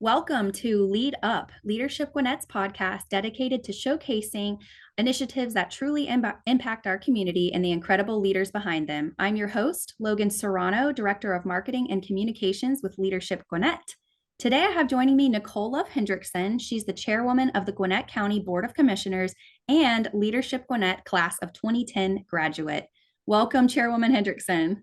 Welcome to Lead Up, Leadership Gwinnett's podcast dedicated to showcasing initiatives that truly impact our community and the incredible leaders behind them. I'm your host, Logan Serrano, Director of Marketing and Communications with Leadership Gwinnett. Today, I have joining me Nicole Love Hendrickson. She's the Chairwoman of the Gwinnett County Board of Commissioners and Leadership Gwinnett Class of 2010 graduate. Welcome, Chairwoman Hendrickson.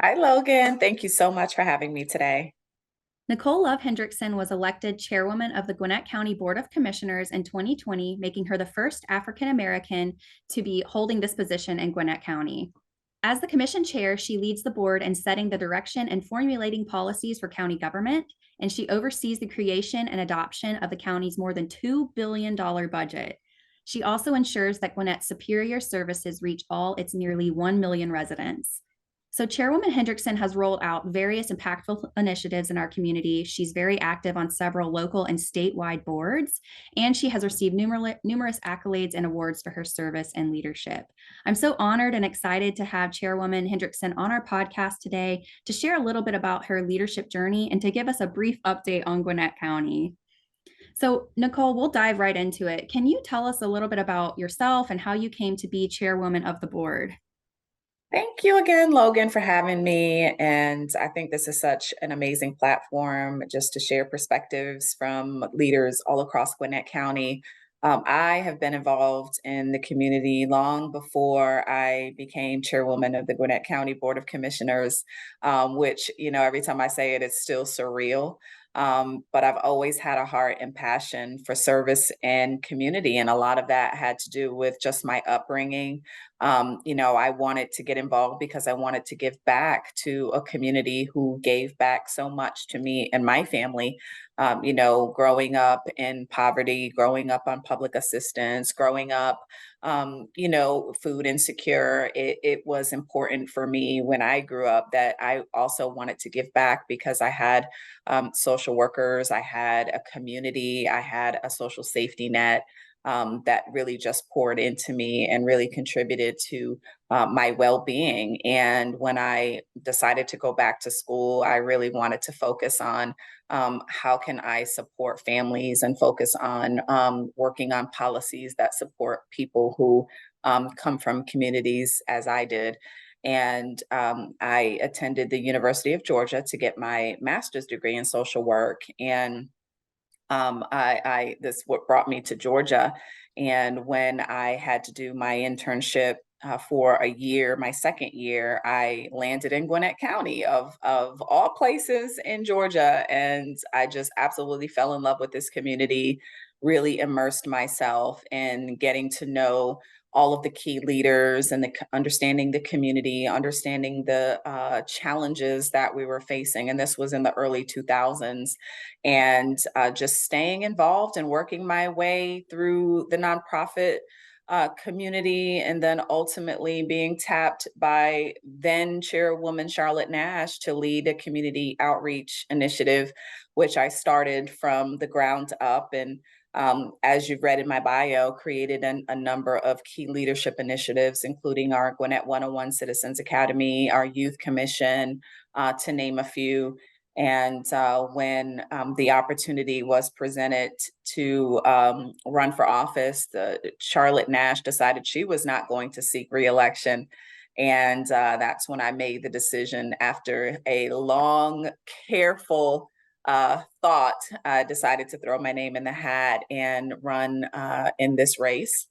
Hi, Logan. Thank you so much for having me today. Nicole Love Hendrickson was elected chairwoman of the Gwinnett County Board of Commissioners in 2020, making her the first African American to be holding this position in Gwinnett County. As the commission chair, she leads the board in setting the direction and formulating policies for county government, and she oversees the creation and adoption of the county's more than $2 billion budget. She also ensures that Gwinnett's superior services reach all its nearly 1 million residents. So Chairwoman Hendrickson has rolled out various impactful initiatives in our community. She's very active on several local and statewide boards, and she has received numerous accolades and awards for her service and leadership. I'm so honored and excited to have Chairwoman Hendrickson on our podcast today to share a little bit about her leadership journey and to give us a brief update on Gwinnett County. So Nicole, we'll dive right into it. Can you tell us a little bit about yourself and how you came to be chairwoman of the board? Thank you again, Logan, for having me. And I think this is such an amazing platform just to share perspectives from leaders all across Gwinnett County. I have been involved in the community long before I became chairwoman of the Gwinnett County Board of Commissioners, which, every time I say it, it's still surreal. But I've always had a heart and passion for service and community. And a lot of that had to do with just my upbringing. I wanted to get involved because I wanted to give back to a community who gave back so much to me and my family. Growing up in poverty, growing up on public assistance, growing up, food insecure. It was important for me when I grew up that I also wanted to give back because I had social workers, I had a community, I had a social safety net that really just poured into me and really contributed to my well-being. And when I decided to go back to school, I really wanted to focus on how can I support families and focus on working on policies that support people who come from communities as I did. And I attended the University of Georgia to get my master's degree in social work. And this what brought me to Georgia. And when I had to do my internship for a year, my second year, I landed in Gwinnett County of all places in Georgia. And I just absolutely fell in love with this community, really immersed myself in getting to know all of the key leaders and understanding the community, understanding the challenges that we were facing. And this was in the early 2000s. And just staying involved and working my way through the nonprofit community, and then ultimately being tapped by then Chairwoman Charlotte Nash to lead a community outreach initiative, which I started from the ground up. And as you've read in my bio, created a number of key leadership initiatives, including our Gwinnett 101 Citizens Academy, our Youth Commission, to name a few. And when the opportunity was presented to run for office, Charlotte Nash decided she was not going to seek reelection. And that's when I made the decision, after a long, careful thought, I decided to throw my name in the hat and run in this race,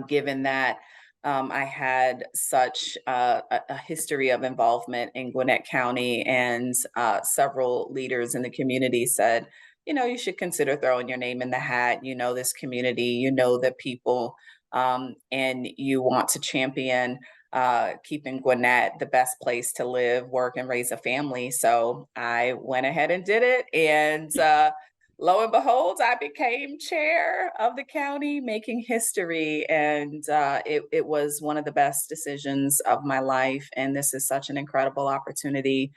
given that I had such a history of involvement in Gwinnett County, and several leaders in the community said, you should consider throwing your name in the hat. You know this community, you know the people, and you want to champion keeping Gwinnett the best place to live, work, and raise a family. So I went ahead and did it. And lo and behold, I became chair of the county, making history. And it was one of the best decisions of my life. And this is such an incredible opportunity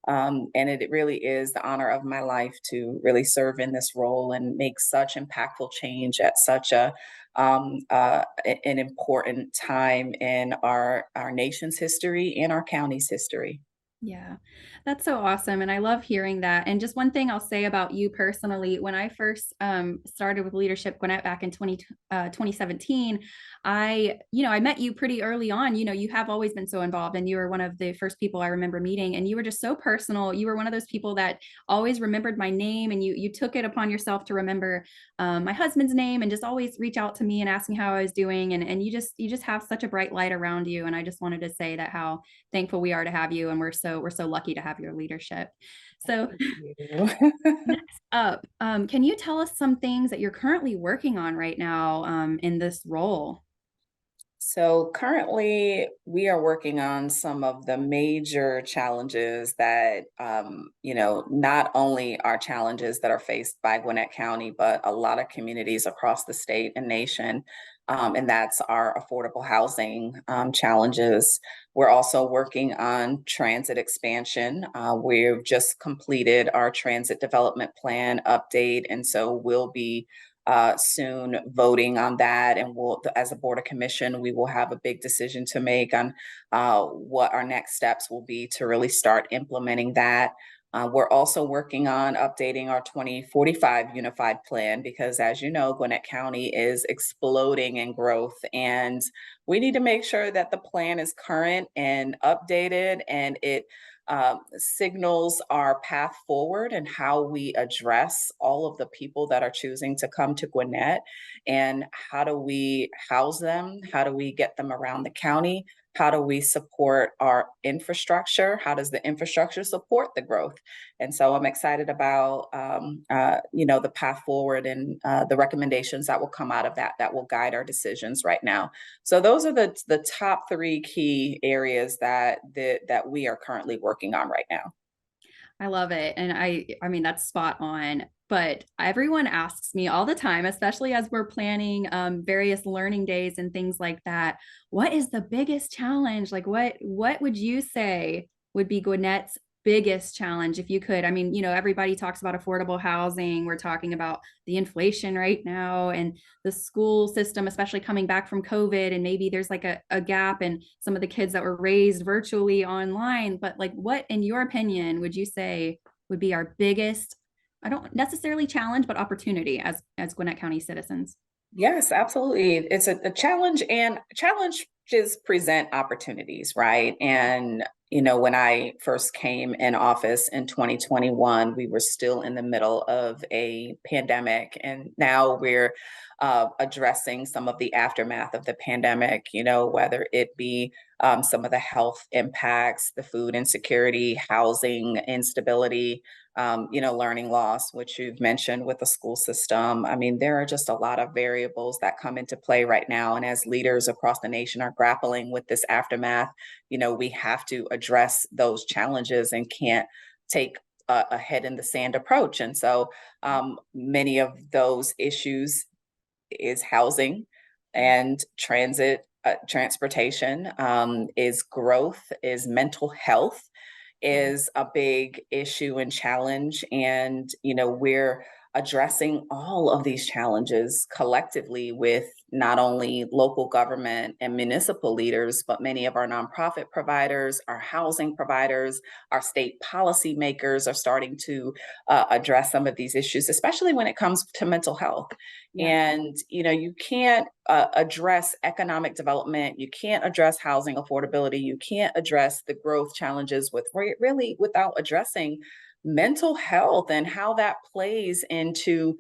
And it really is the honor of my life to really serve in this role and make such impactful change at such an important time in our nation's history and our county's history. Yeah, that's so awesome. And I love hearing that. And just one thing I'll say about you personally, when I first started with Leadership Gwinnett back in 2017, I met you pretty early on. You have always been so involved, and you were one of the first people I remember meeting, and you were just so personal. You were one of those people that always remembered my name, and you took it upon yourself to remember my husband's name and just always reach out to me and ask me how I was doing. And you just have such a bright light around you. And I just wanted to say that how thankful we are to have you, and we're so lucky to have your leadership. So Thank you. next up, can you tell us some things that you're currently working on right now in this role? So currently, we are working on some of the major challenges that, not only are challenges that are faced by Gwinnett County, but a lot of communities across the state and nation. And that's our affordable housing challenges. We're also working on transit expansion. We've just completed our transit development plan update, and so we'll be soon voting on that. And as a Board of Commission, we will have a big decision to make on what our next steps will be to really start implementing that. We're also working on updating our 2045 Unified Plan because, as you know, Gwinnett County is exploding in growth, and we need to make sure that the plan is current and updated, and it signals our path forward and how we address all of the people that are choosing to come to Gwinnett, and how do we house them? How do we get them around the county? How do we support our infrastructure? How does the infrastructure support the growth? And so I'm excited about the path forward and the recommendations that will come out of that will guide our decisions right now. So those are the top three key areas that we are currently working on right now. I love it. And I mean, that's spot on. But everyone asks me all the time, especially as we're planning various learning days and things like that, what is the biggest challenge? Like what would you say would be Gwinnett's biggest challenge if you could? I mean, everybody talks about affordable housing. We're talking about the inflation right now and the school system, especially coming back from COVID. And maybe there's like a gap in some of the kids that were raised virtually online. But like, what, in your opinion, would you say would be our biggest, I don't necessarily challenge, but opportunity as Gwinnett County citizens? Yes, absolutely. It's a challenge, and challenges present opportunities, right? And when I first came in office in 2021, we were still in the middle of a pandemic, and now we're addressing some of the aftermath of the pandemic. Whether it be some of the health impacts, the food insecurity, housing instability, learning loss, which you've mentioned with the school system. I mean, there are just a lot of variables that come into play right now. And as leaders across the nation are grappling with this aftermath, we have to address those challenges and can't take a head in the sand approach. And so many of those issues is housing and transportation, is growth, is mental health, is a big issue and challenge. And, we're addressing all of these challenges collectively with not only local government and municipal leaders, but many of our nonprofit providers, our housing providers, our state policymakers are starting to address some of these issues, especially when it comes to mental health. Yeah. And, you can't address economic development, you can't address housing affordability, you can't address the growth challenges really without addressing mental health and how that plays into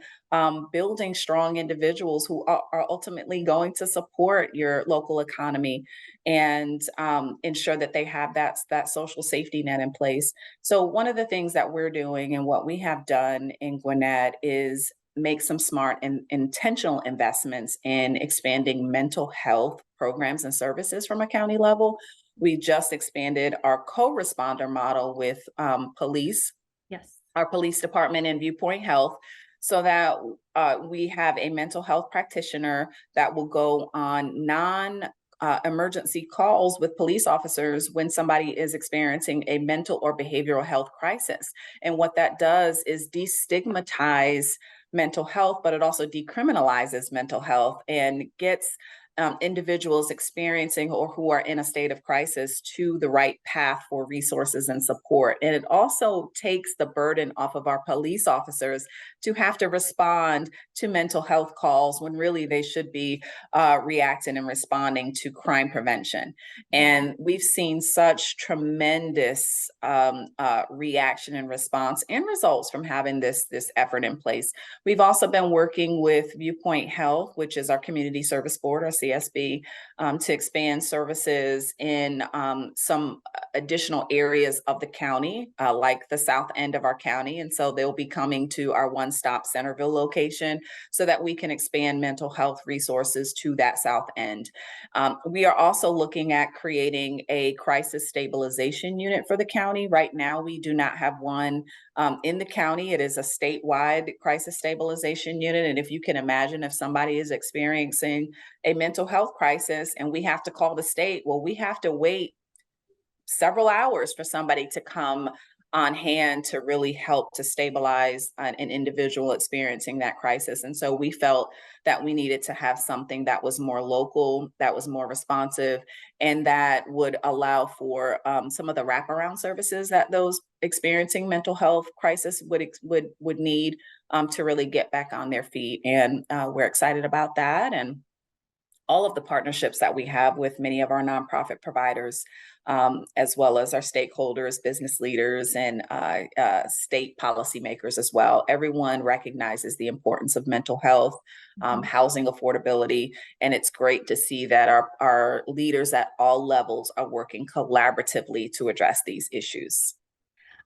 building strong individuals who are ultimately going to support your local economy and ensure that they have that social safety net in place. So one of the things that we're doing and what we have done in Gwinnett is make some smart and intentional investments in expanding mental health programs and services from a county level. We just expanded our co-responder model with police, Yes. our police department, and Viewpoint Health, so that we have a mental health practitioner that will go on non emergency calls with police officers when somebody is experiencing a mental or behavioral health crisis. And what that does is destigmatize mental health, but it also decriminalizes mental health and gets individuals experiencing or who are in a state of crisis to the right path for resources and support. And it also takes the burden off of our police officers to have to respond to mental health calls when really they should be reacting and responding to crime prevention. And we've seen such tremendous reaction and response and results from having this effort in place. We've also been working with Viewpoint Health, which is our community service board, or CSB, to expand services in some additional areas of the county, like the south end of our county. And so they'll be coming to our one-stop Centerville location so that we can expand mental health resources to that south end. We are also looking at creating a crisis stabilization unit for the county. Right now, we do not have one in the county. It is a statewide crisis stabilization unit. And if you can imagine, if somebody is experiencing a mental health crisis and we have to call the state, well, we have to wait several hours for somebody to come on hand to really help to stabilize an individual experiencing that crisis. And so we felt that we needed to have something that was more local, that was more responsive, and that would allow for some of the wraparound services that those experiencing mental health crisis would need to really get back on their feet. And we're excited about that. And all of the partnerships that we have with many of our nonprofit providers, as well as our stakeholders, business leaders, and state policymakers as well. Everyone recognizes the importance of mental health, housing affordability, and it's great to see that our leaders at all levels are working collaboratively to address these issues.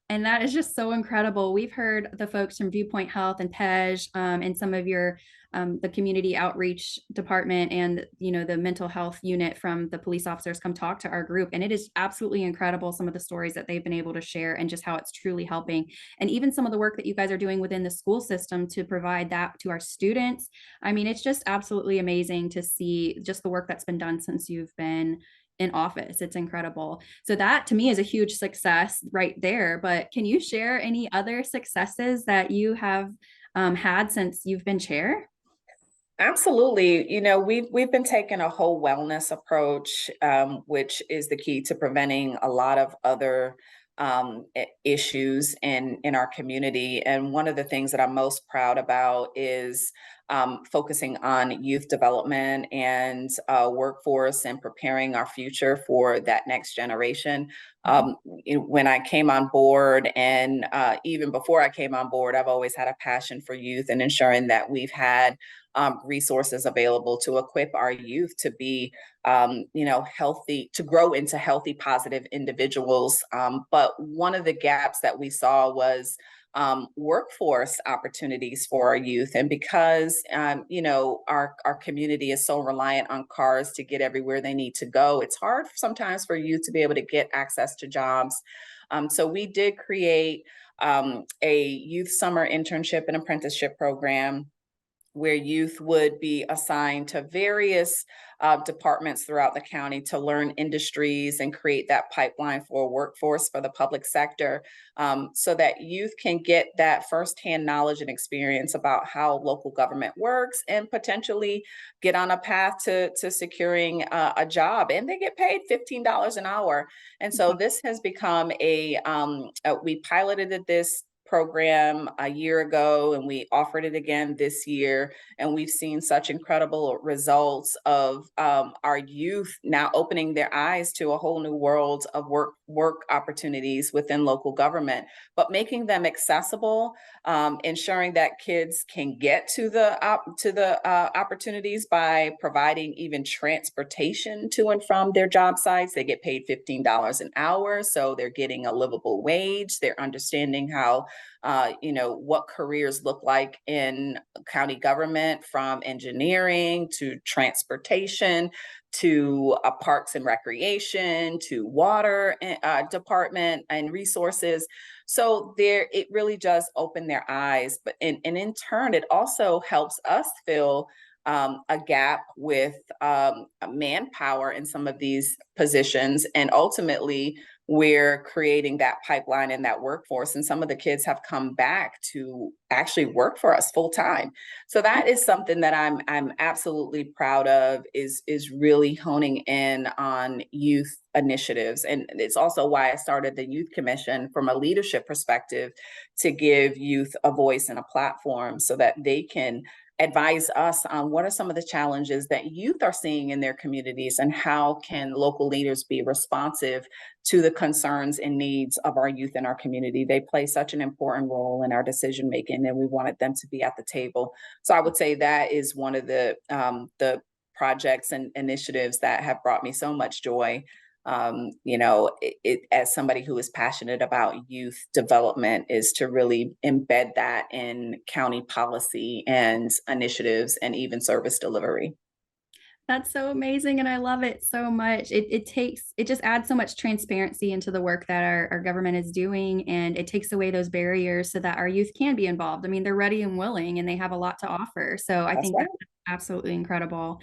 And that is just so incredible. We've heard the folks from Viewpoint Health and PEJ, and some of your the community outreach department and the mental health unit from the police officers come talk to our group, and it is absolutely incredible some of the stories that they've been able to share and just how it's truly helping. And even some of the work that you guys are doing within the school system to provide that to our students. I mean, it's just absolutely amazing to see just the work that's been done since you've been in office. It's incredible. So that to me is a huge success right there. But can you share any other successes that you have had since you've been chair? Absolutely. We've been taking a whole wellness approach, which is the key to preventing a lot of other issues in our community. And one of the things that I'm most proud about is focusing on youth development and workforce and preparing our future for that next generation. When I came on board, and even before I came on board, I've always had a passion for youth and ensuring that we've had resources available to equip our youth to be, healthy, to grow into healthy, positive individuals. But one of the gaps that we saw was workforce opportunities for our youth. And because, our community is so reliant on cars to get everywhere they need to go, it's hard sometimes for youth to be able to get access to jobs. So we did create a youth summer internship and apprenticeship program where youth would be assigned to various departments throughout the county to learn industries and create that pipeline for a workforce for the public sector, so that youth can get that firsthand knowledge and experience about how local government works and potentially get on a path to securing a job. And they get paid $15 an hour. And so this has become we piloted this program a year ago and we offered it again this year, and we've seen such incredible results of our youth now opening their eyes to a whole new world of work opportunities within local government, but making them accessible, ensuring that kids can get to the opportunities by providing even transportation to and from their job sites. They get paid $15 an hour, so they're getting a livable wage. They're understanding how what careers look like in county government, from engineering to transportation to parks and recreation to water department and resources. So it really does open their eyes, but and in turn, it also helps us feel a gap with manpower in some of these positions. And ultimately, we're creating that pipeline and that workforce. And some of the kids have come back to actually work for us full time. So that is something that I'm absolutely proud of, is really honing in on youth initiatives. And it's also why I started the Youth Commission from a leadership perspective, to give youth a voice and a platform so that they can advise us on what are some of the challenges that youth are seeing in their communities, and how can local leaders be responsive to the concerns and needs of our youth in our community. They play such an important role in our decision making, and we wanted them to be at the table. So I would say that is one of the projects and initiatives that have brought me so much joy. As somebody who is passionate about youth development, is to really embed that in county policy and initiatives and even service delivery. That's so amazing, and I love it so much. It just adds so much transparency into the work that our government is doing, and it takes away those barriers so that our youth can be involved. I mean, they're ready and willing, and they have a lot to offer. So I That's think right. that's absolutely incredible.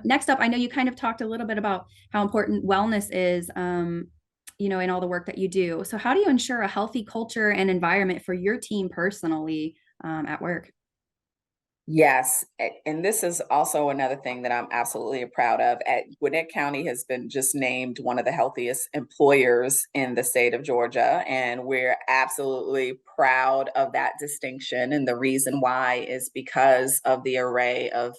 Next up, I know you kind of talked a little bit about how important wellness is, in all the work that you do. So how do you ensure a healthy culture and environment for your team personally, at work? Yes, and this is also another thing that I'm absolutely proud of. Gwinnett County has been just named one of the healthiest employers in the state of Georgia, and we're absolutely proud of that distinction. And the reason why is because of the array of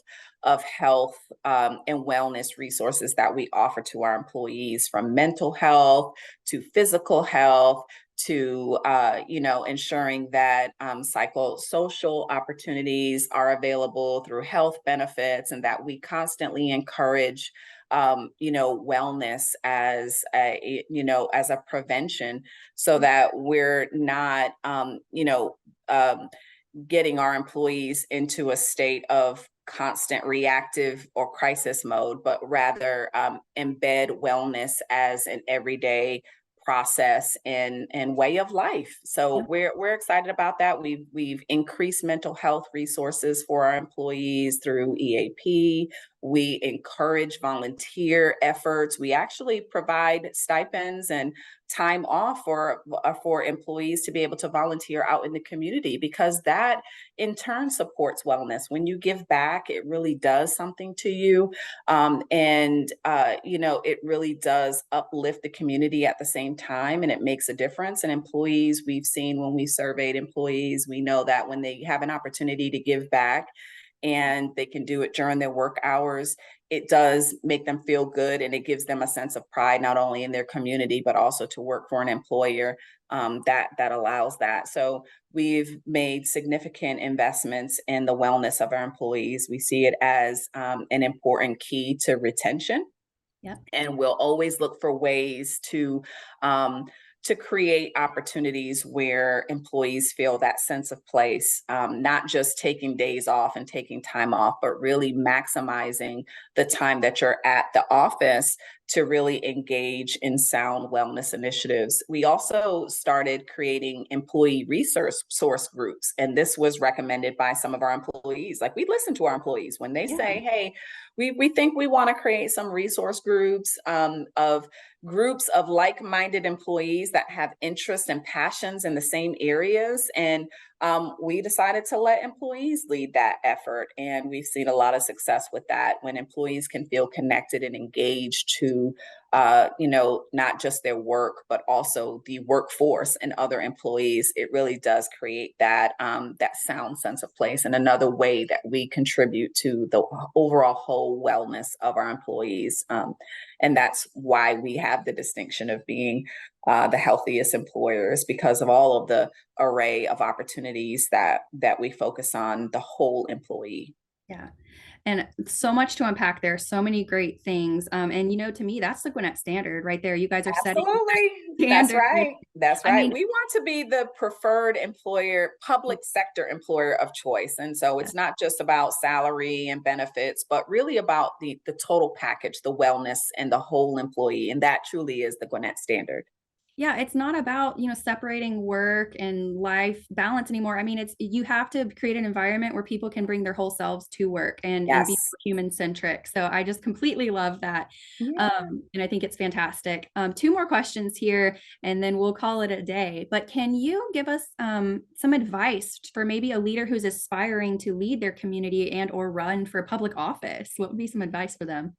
health and wellness resources that we offer to our employees, from mental health to physical health to ensuring that psychosocial opportunities are available through health benefits, and that we constantly encourage wellness as a prevention, so that we're not getting our employees into a state of constant reactive or crisis mode, but rather embed wellness as an everyday process and way of life. So we're excited about that. We've increased mental health resources for our employees through EAP. We encourage volunteer efforts. We actually provide stipends and time off for employees to be able to volunteer out in the community, because that in turn supports wellness. When you give back, it really does something to you. It really does uplift the community at the same time, and it makes a difference. And employees, we've seen when we surveyed employees, we know that when they have an opportunity to give back and they can do it during their work hours, it does make them feel good, and it gives them a sense of pride, not only in their community, but also to work for an employer that allows that. So we've made significant investments in the wellness of our employees. We see it as an important key to retention. Yeah. And we'll always look for ways to create opportunities where employees feel that sense of place, not just taking days off and taking time off, but really maximizing the time that you're at the office to really engage in sound wellness initiatives. We also started creating employee resource source groups, and this was recommended by some of our employees. Like, we listen to our employees when they Yeah. say, hey, we think we want to create some resource groups of groups of like-minded employees that have interests and passions in the same areas. And we decided to let employees lead that effort. And we've seen a lot of success with that, when employees can feel connected and engaged to not just their work, but also the workforce and other employees. It really does create that sound sense of place, and another way that we contribute to the overall whole wellness of our employees. And that's why we have the distinction of being the healthiest employers, because of all of the array of opportunities that we focus on the whole employee. Yeah. And so much to unpack there, so many great things. And to me, that's the Gwinnett standard right there. You guys are setting Absolutely. That's standard. right. That's I right. mean, We want to be the preferred employer, public sector employer of choice. And so yeah, it's not just about salary and benefits, but really about the total package, the wellness and the whole employee. And that truly is the Gwinnett standard. Yeah, it's not about, separating work and life balance anymore. I mean, you have to create an environment where people can bring their whole selves to work and be Yes. human centric. So I just completely love that. Yeah. And I think it's fantastic. Two more questions here, and then we'll call it a day. But can you give us some advice for maybe a leader who's aspiring to lead their community and or run for public office? What would be some advice for them?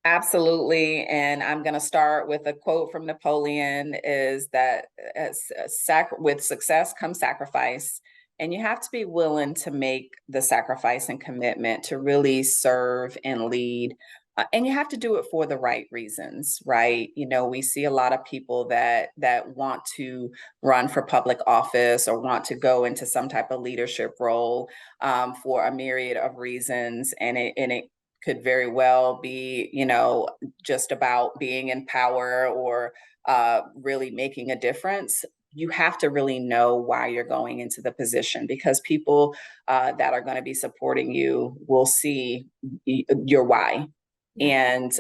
Absolutely. And I'm going to start with a quote from Napoleon is that with success comes sacrifice. And you have to be willing to make the sacrifice and commitment to really serve and lead. And you have to do it for the right reasons, right? You know, we see a lot of people that want to run for public office or want to go into some type of leadership role for a myriad of reasons, and it could very well be, just about being in power or really making a difference. You have to really know why you're going into the position, because people that are going to be supporting you will see your why. Yeah. And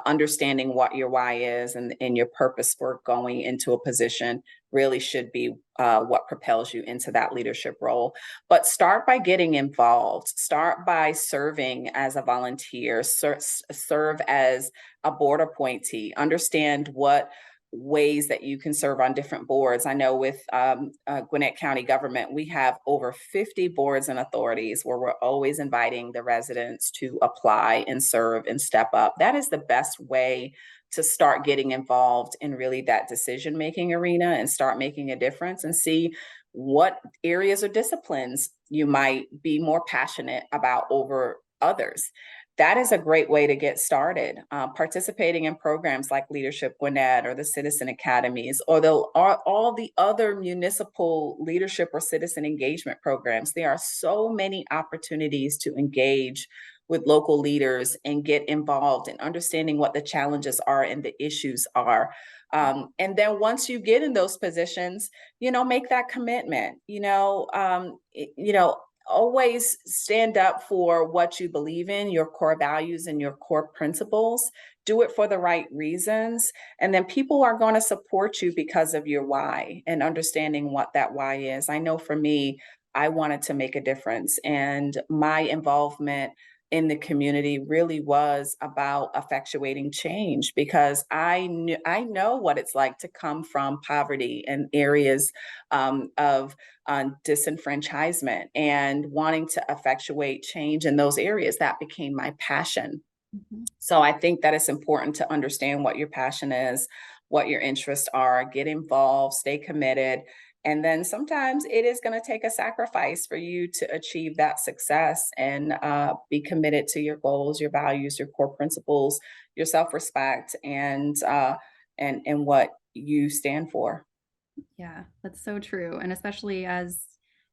understanding what your why is and your purpose for going into a position really should be what propels you into that leadership role. But start by getting involved, start by serving as a volunteer, serve as a board appointee, understand what ways that you can serve on different boards. I know with Gwinnett County government, we have over 50 boards and authorities where we're always inviting the residents to apply and serve and step up. That is the best way to start getting involved in really that decision making arena and start making a difference and see what areas or disciplines you might be more passionate about over others. That is a great way to get started. Participating in programs like Leadership Gwinnett or the Citizen Academies or all the other municipal leadership or citizen engagement programs. There are so many opportunities to engage with local leaders and get involved in understanding what the challenges are and the issues are. And then once you get in those positions, make that commitment. Always stand up for what you believe in, your core values and your core principles. Do it for the right reasons. And then people are going to support you because of your why and understanding what that why is. I know for me, I wanted to make a difference, and my involvement in the community really was about effectuating change, because I know what it's like to come from poverty and areas of disenfranchisement and wanting to effectuate change in those areas. That became my passion. Mhm. So I think that it's important to understand what your passion is, what your interests are, get involved, stay committed. And then sometimes it is going to take a sacrifice for you to achieve that success and be committed to your goals, your values, your core principles, your self-respect, and what you stand for. Yeah, that's so true. And especially as,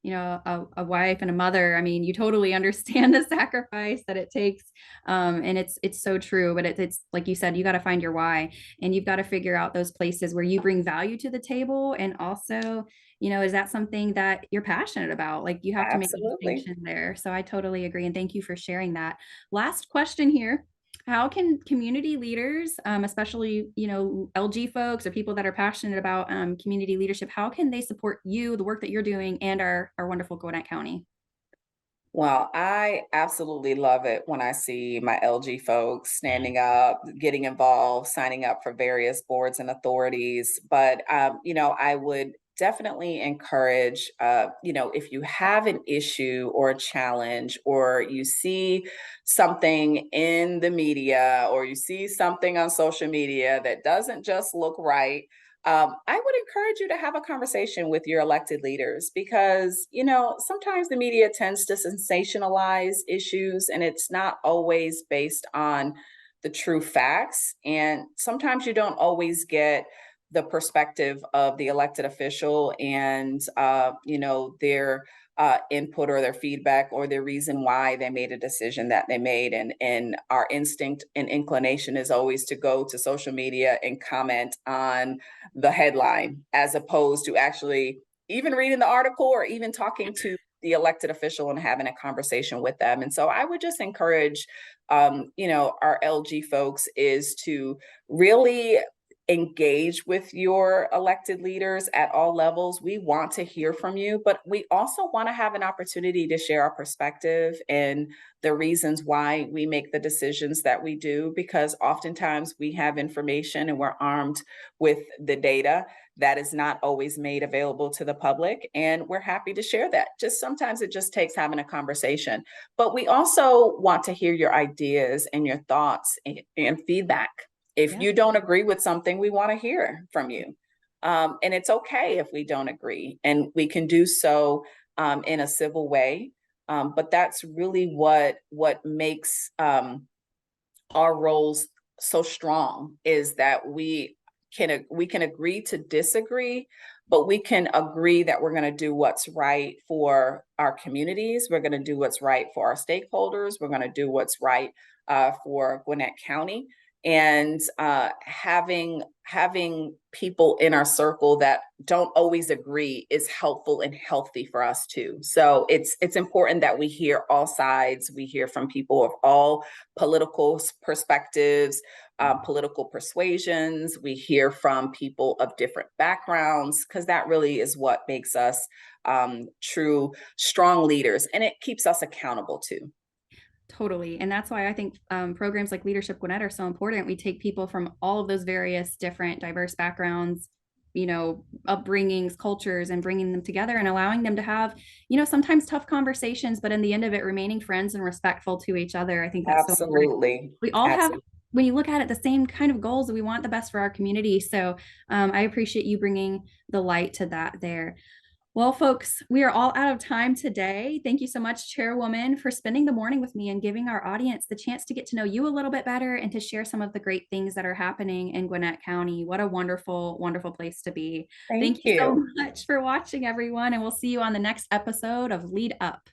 a wife and a mother, I mean, you totally understand the sacrifice that it takes. And it's so true. But it's like you said, you got to find your why, and you've got to figure out those places where you bring value to the table. And also, is that something that you're passionate about? Like you have to make a Absolutely. distinction there. So I totally agree. And thank you for sharing that. Last question here. How can community leaders, especially LG folks or people that are passionate about community leadership, how can they support you, the work that you're doing, and our wonderful Gwinnett County? Well, I absolutely love it when I see my LG folks standing up, getting involved, signing up for various boards and authorities. But, I would definitely encourage, if you have an issue or a challenge, or you see something in the media, or you see something on social media that doesn't just look right, I would encourage you to have a conversation with your elected leaders, because, sometimes the media tends to sensationalize issues and it's not always based on the true facts. And sometimes you don't always get the perspective of the elected official and, their input or their feedback or their reason why they made a decision that they made. And our instinct and inclination is always to go to social media and comment on the headline as opposed to actually even reading the article or even talking to the elected official and having a conversation with them. And so I would just encourage, our LG folks is to really engage with your elected leaders at all levels. We want to hear from you, but we also want to have an opportunity to share our perspective and the reasons why we make the decisions that we do, because oftentimes we have information and we're armed with the data that is not always made available to the public. And we're happy to share that. Just sometimes it just takes having a conversation. But we also want to hear your ideas and your thoughts and feedback. If Yeah. you don't agree with something, we want to hear from you. And it's okay if we don't agree, and we can do so in a civil way. But that's really what makes our roles so strong, is that we can agree to disagree, but we can agree that we're going to do what's right for our communities. We're going to do what's right for our stakeholders. We're going to do what's right for Gwinnett County. And having people in our circle that don't always agree is helpful and healthy for us too. So it's important that we hear all sides. We hear from people of all political perspectives, political persuasions. We hear from people of different backgrounds, because that really is what makes us true, strong leaders, and it keeps us accountable too. Totally. And that's why I think programs like Leadership Gwinnett are so important. We take people from all of those various different diverse backgrounds, upbringings, cultures, and bringing them together and allowing them to have, sometimes tough conversations, but in the end of it, remaining friends and respectful to each other. I think that's so important. Absolutely. We all have, Absolutely. when you look at it, the same kind of goals. We want the best for our community. So I appreciate you bringing the light to that there. Well, folks, we are all out of time today. Thank you so much, Chairwoman, for spending the morning with me and giving our audience the chance to get to know you a little bit better and to share some of the great things that are happening in Gwinnett County. What a wonderful, wonderful place to be. Thank Thank you so you. much for watching, everyone, and we'll see you on the next episode of Lead Up.